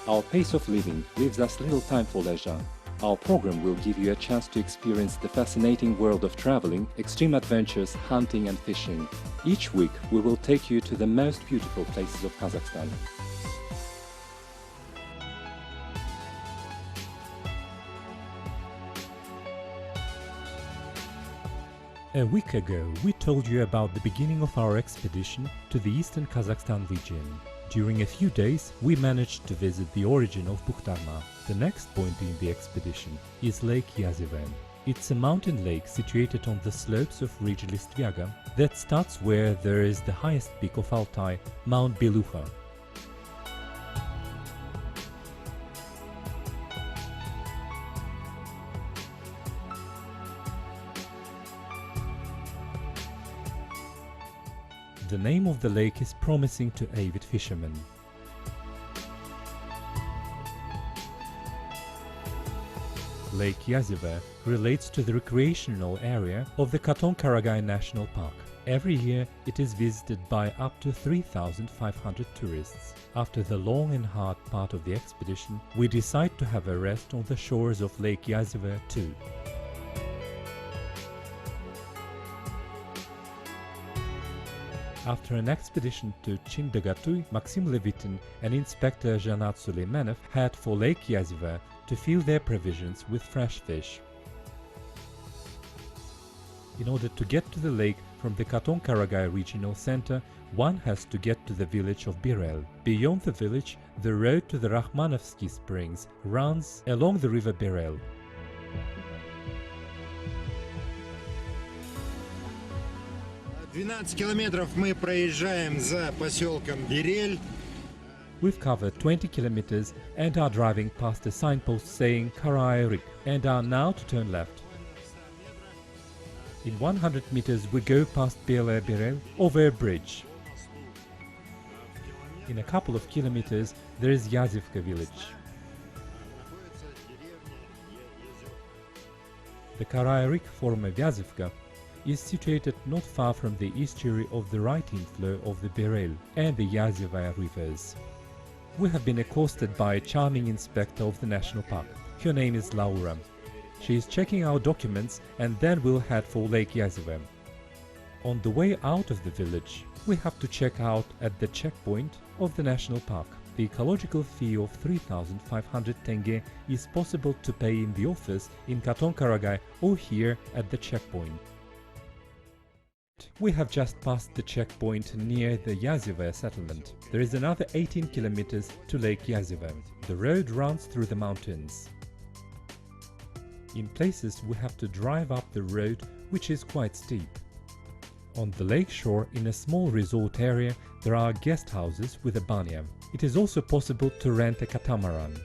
Our pace of living leaves us little time for leisure. Our program will give you a chance to experience the fascinating world of traveling, extreme adventures, hunting and fishing. Each week we will take you to the most beautiful places of Kazakhstan. A week ago, we told you about the beginning of our expedition to the Eastern Kazakhstan region. During a few days, we managed to visit the origin of Bukhturma. The next point in the expedition is Lake Yazyvel. It's a mountain lake situated on the slopes of ridge Listyaga that starts where there is the highest peak of Altai, Mount Beluha. The name of the lake is promising to avid fishermen. Lake Yazyvel relates to the recreational area of the Katon-Karagay National Park. Every year it is visited by up to 3,500 tourists. After the long and hard part of the expedition, we decide to have a rest on the shores of Lake Yazyvel too. After an expedition to Chindagatuy, Maxim Levitin and Inspector Janat Suleimanov head for Lake Yazyvel to fill their provisions with fresh fish. In order to get to the lake from the Katon-Karagay regional center, one has to get to the village of Birel. Beyond the village, the road to the Rakhmanovsky Springs runs along the river Birel. We've covered 20 kilometers and are driving past a signpost saying Karayrik and are now to turn left. In 100 meters we go past Bela Birel over a bridge. In a couple of kilometers there is Yazivka village. The Karayrik former Yazivka is situated not far from the estuary of the right inflow of the Birel and the Yazyvel rivers. We have been accosted by a charming inspector of the national park. Her name is Laura. She is checking our documents and then we'll head for Lake Yazyvel. On the way out of the village, we have to check out at the checkpoint of the national park. The ecological fee of 3,500 tenge is possible to pay in the office in Katon-Karagay or here at the checkpoint. We have just passed the checkpoint near the Yazyvel settlement. There is another 18 kilometers to Lake Yazyvel. The road runs through the mountains. In places we have to drive up the road, which is quite steep. On the lake shore, in a small resort area, there are guest houses with a banya. It is also possible to rent a catamaran.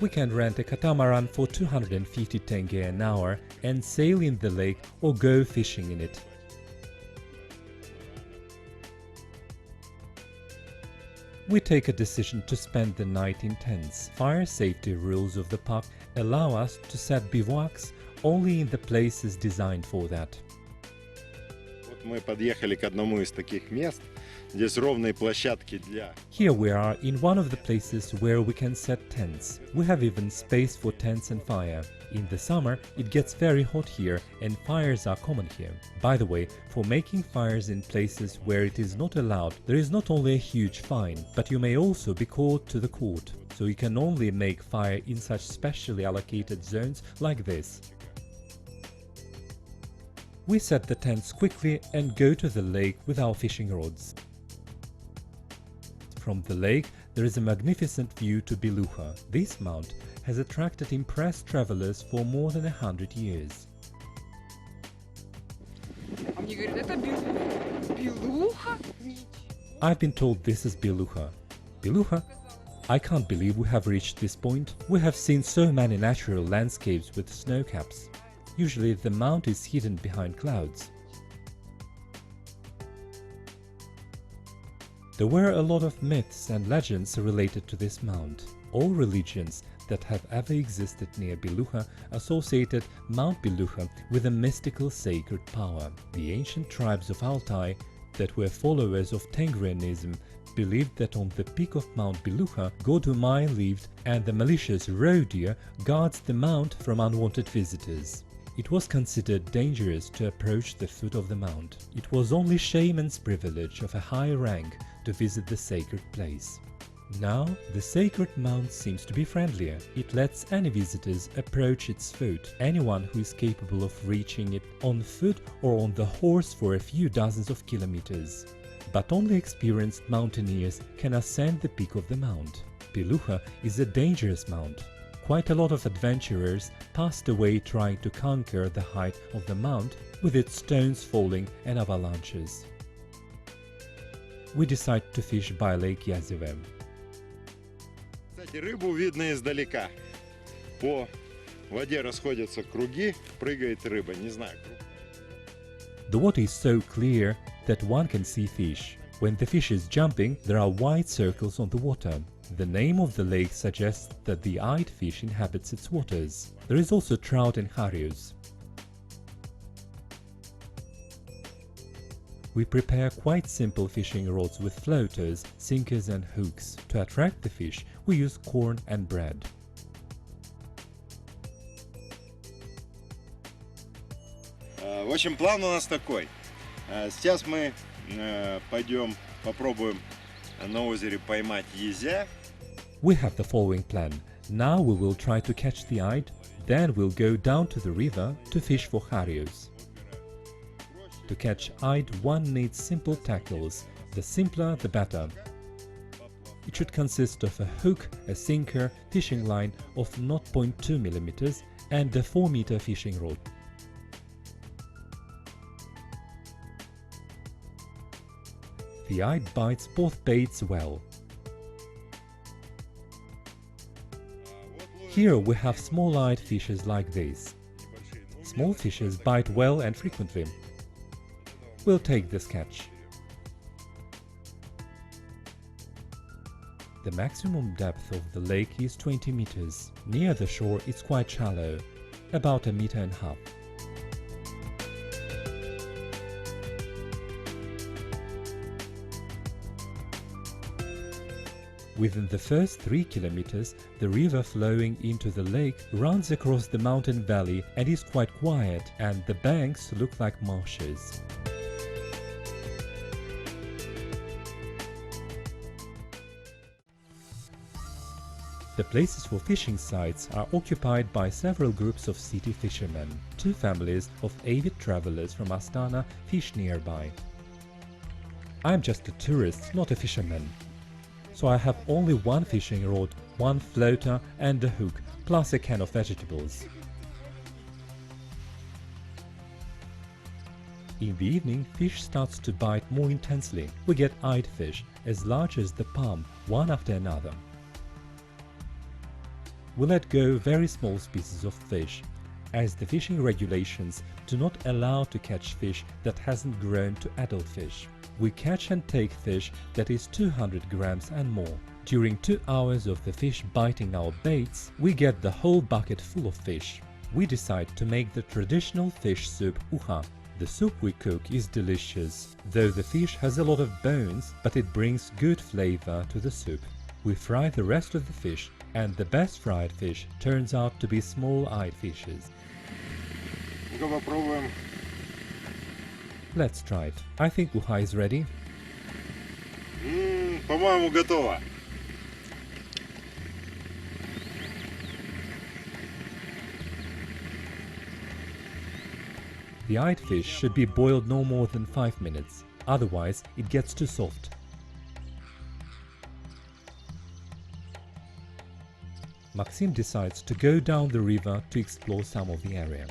We can rent a catamaran for 250 tenge an hour and sail in the lake or go fishing in it. We take a decision to spend the night in tents. Fire safety rules of the park allow us to set bivouacs only in the places designed for that. Мы подъехали к одному из таких мест. Здесь ровные площадки для... Here we are in one of the places where we can set tents. We have even space for tents and fire. In the summer, it gets very hot here and fires are common here. By the way, for making fires in places where it is not allowed, there is not only a huge fine, but you may also be called to the court. So you can only make fire in such specially allocated zones like this. We set the tents quickly and go to the lake with our fishing rods. From the lake, there is a magnificent view to Beluha. This mount has attracted impressed travelers for more than 100 years. I've been told this is Beluha. Beluha? I can't believe we have reached this point. We have seen so many natural landscapes with snow caps. Usually the mount is hidden behind clouds. There were a lot of myths and legends related to this mount. All religions that have ever existed near Beluha associated Mount Beluha with a mystical sacred power. The ancient tribes of Altai that were followers of Tengrianism believed that on the peak of Mount Beluga, God Umai lived, and the malicious roe deer guards the mount from unwanted visitors. It was considered dangerous to approach the foot of the mount. It was only shaman's privilege of a high rank to visit the sacred place. Now, the sacred mount seems to be friendlier. It lets any visitors approach its foot, anyone who is capable of reaching it on foot or on the horse for a few dozens of kilometers. But only experienced mountaineers can ascend the peak of the mount. Beluga is a dangerous mount. Quite a lot of adventurers passed away trying to conquer the height of the mount, with its stones falling and avalanches. We decide to fish by Lake Yazyve. Кстати, рыбу видно издалека. По воде расходятся круги, прыгает рыба, не знаю. The water is so clear that one can see fish. When the fish is jumping, there are white circles on the water. The name of the lake suggests that the eyed fish inhabits its waters. There is also trout and harius. We prepare quite simple fishing rods with floaters, sinkers and hooks. To attract the fish, we use corn and bread. В общем, план у нас такой. Сейчас мы попробуем на озере поймать езя. We have the following plan. Now we will try to catch the eyed, then we'll go down to the river to fish for harius. To catch eyed, one needs simple tackles. The simpler, the better. It should consist of a hook, a sinker, fishing line of 0.2 mm and a 4-meter fishing rod. The eyed bites both baits well. Here we have small-eyed fishes like this. Small fishes bite well and frequently. We'll take this catch. The maximum depth of the lake is 20 meters. Near the shore it's quite shallow, about 1.5 meters. Within the first 3 kilometers, the river flowing into the lake runs across the mountain valley and is quite quiet, and the banks look like marshes. The places for fishing sites are occupied by several groups of city fishermen. 2 families of avid travelers from Astana fish nearby. I'm just a tourist, not a fisherman. So I have only one fishing rod, one floater and a hook, plus a can of vegetables. In the evening, fish starts to bite more intensely. We get eyed fish, as large as the palm, one after another. We let go very small species of fish, as the fishing regulations do not allow to catch fish that hasn't grown to adult fish. We catch and take fish that is 200 grams and more. During 2 hours of the fish biting our baits, we get the whole bucket full of fish. We decide to make the traditional fish soup uha. The soup we cook is delicious, though the fish has a lot of bones, but it brings good flavor to the soup. We fry the rest of the fish, and the best fried fish turns out to be small-eyed fishes. Let's try it. I think uha is ready. По-моему, готово. The eyed fish should be boiled no more than 5 minutes, otherwise it gets too soft. Maxim decides to go down the river to explore some of the area.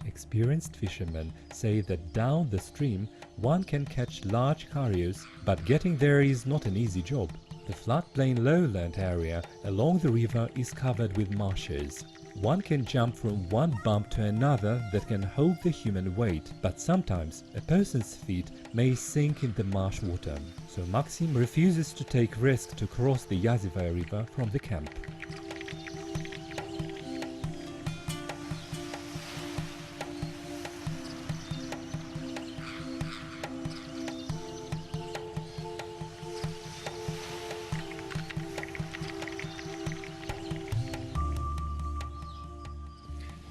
Experienced fishermen say that down the stream one can catch large harius, but getting there is not an easy job. The floodplain lowland area along the river is covered with marshes. One can jump from one bump to another that can hold the human weight, but sometimes a person's feet may sink in the marsh water. So Maxim refuses to take risk to cross the Yazyve river from the camp.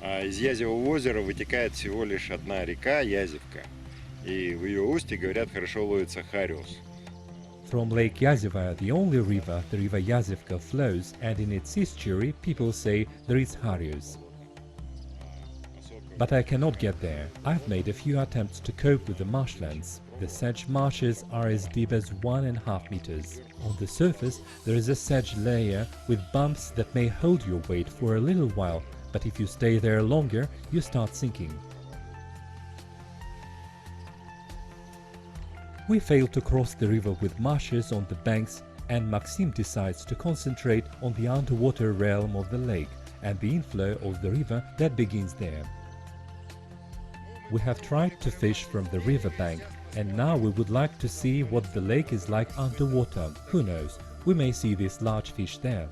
Из Язевого озера вытекает всего лишь одна река, Язевка. И в ее устье, говорят, хорошо ловится хариус. From Lake Yazeva, the only river, the river Yazevka, flows, and in its estuary, people say there is Harius. But I cannot get there. I've made a few attempts to cope with the marshlands. The sedge marshes are as deep as 1.5 meters. On the surface, there is a sedge layer with bumps that may hold your weight for a little while, but if you stay there longer, you start sinking. We fail to cross the river with marshes on the banks, and Maxim decides to concentrate on the underwater realm of the lake and the inflow of the river that begins there. We have tried to fish from the riverbank, and now we would like to see what the lake is like underwater. Who knows, we may see this large fish there.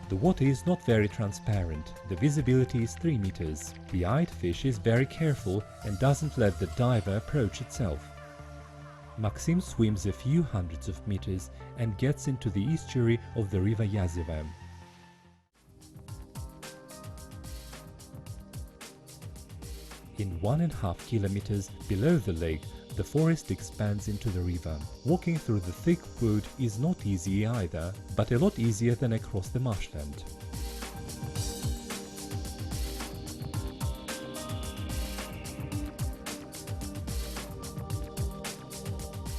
The water is not very transparent. The visibility is 3 meters. The eyed fish is very careful and doesn't let the diver approach itself. Maxim swims a few hundreds of meters and gets into the estuary of the river Yazeva. In 1.5 kilometers below the lake, the forest expands into the river. Walking through the thick wood is not easy either, but a lot easier than across the marshland.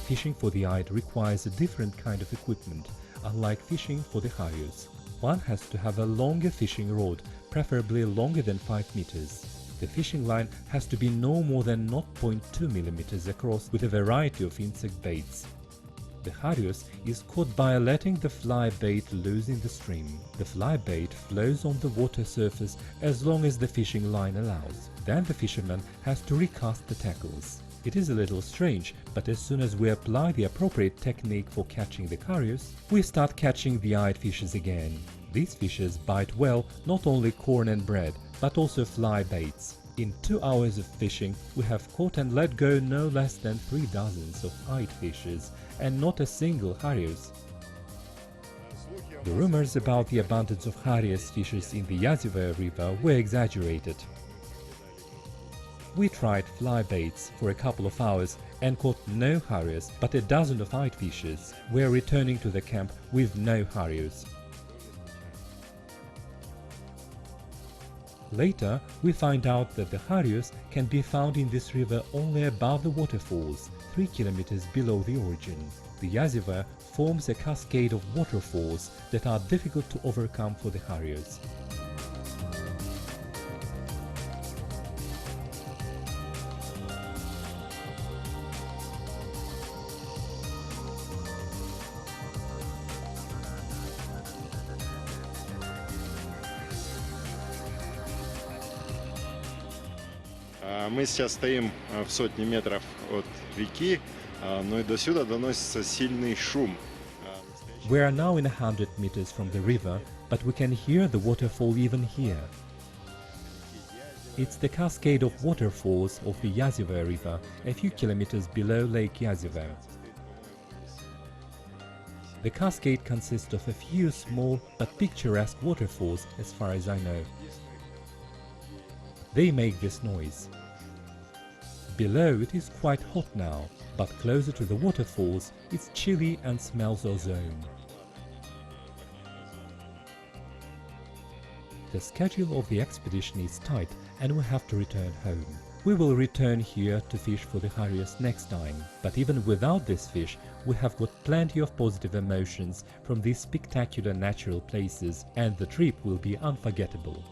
Fishing for the eyed requires a different kind of equipment, unlike fishing for the Harius. One has to have a longer fishing rod, preferably longer than 5 meters. The fishing line has to be no more than 0.2 millimeters across, with a variety of insect baits. The Harius is caught by letting the fly bait loose in the stream. The fly bait flows on the water surface as long as the fishing line allows. Then the fisherman has to recast the tackles. It is a little strange, but as soon as we apply the appropriate technique for catching the Harius, we start catching the eyed fishes again. These fishes bite well not only corn and bread, but also fly baits. In 2 hours of fishing, we have caught and let go no less than 3 dozens of eyed fishes, and not a single Harius. The rumors about the abundance of Harius fishes in the Yazeva River were exaggerated. We tried fly baits for a couple of hours and caught no Harius, but a dozen of eyed fishes. We are returning to the camp with no Harius. Later, we find out that the Harius can be found in this river only above the waterfalls, 3 kilometers below the origin. The Yazeva forms a cascade of waterfalls that are difficult to overcome for the Harius. Мы сейчас стоим в сотне метров от реки, но и до сюда доносится сильный шум. We are now in 100 meters from the river, but we can hear the waterfall even here. It's the cascade of waterfalls of the Yazeva River, a few kilometers below Lake Yazeva. The cascade consists of a few small but picturesque waterfalls, as far as I know. They make this noise. Below it is quite hot now, but closer to the waterfalls it's chilly and smells ozone. The schedule of the expedition is tight and we have to return home. We will return here to fish for the Harius next time, but even without this fish we have got plenty of positive emotions from these spectacular natural places, and the trip will be unforgettable.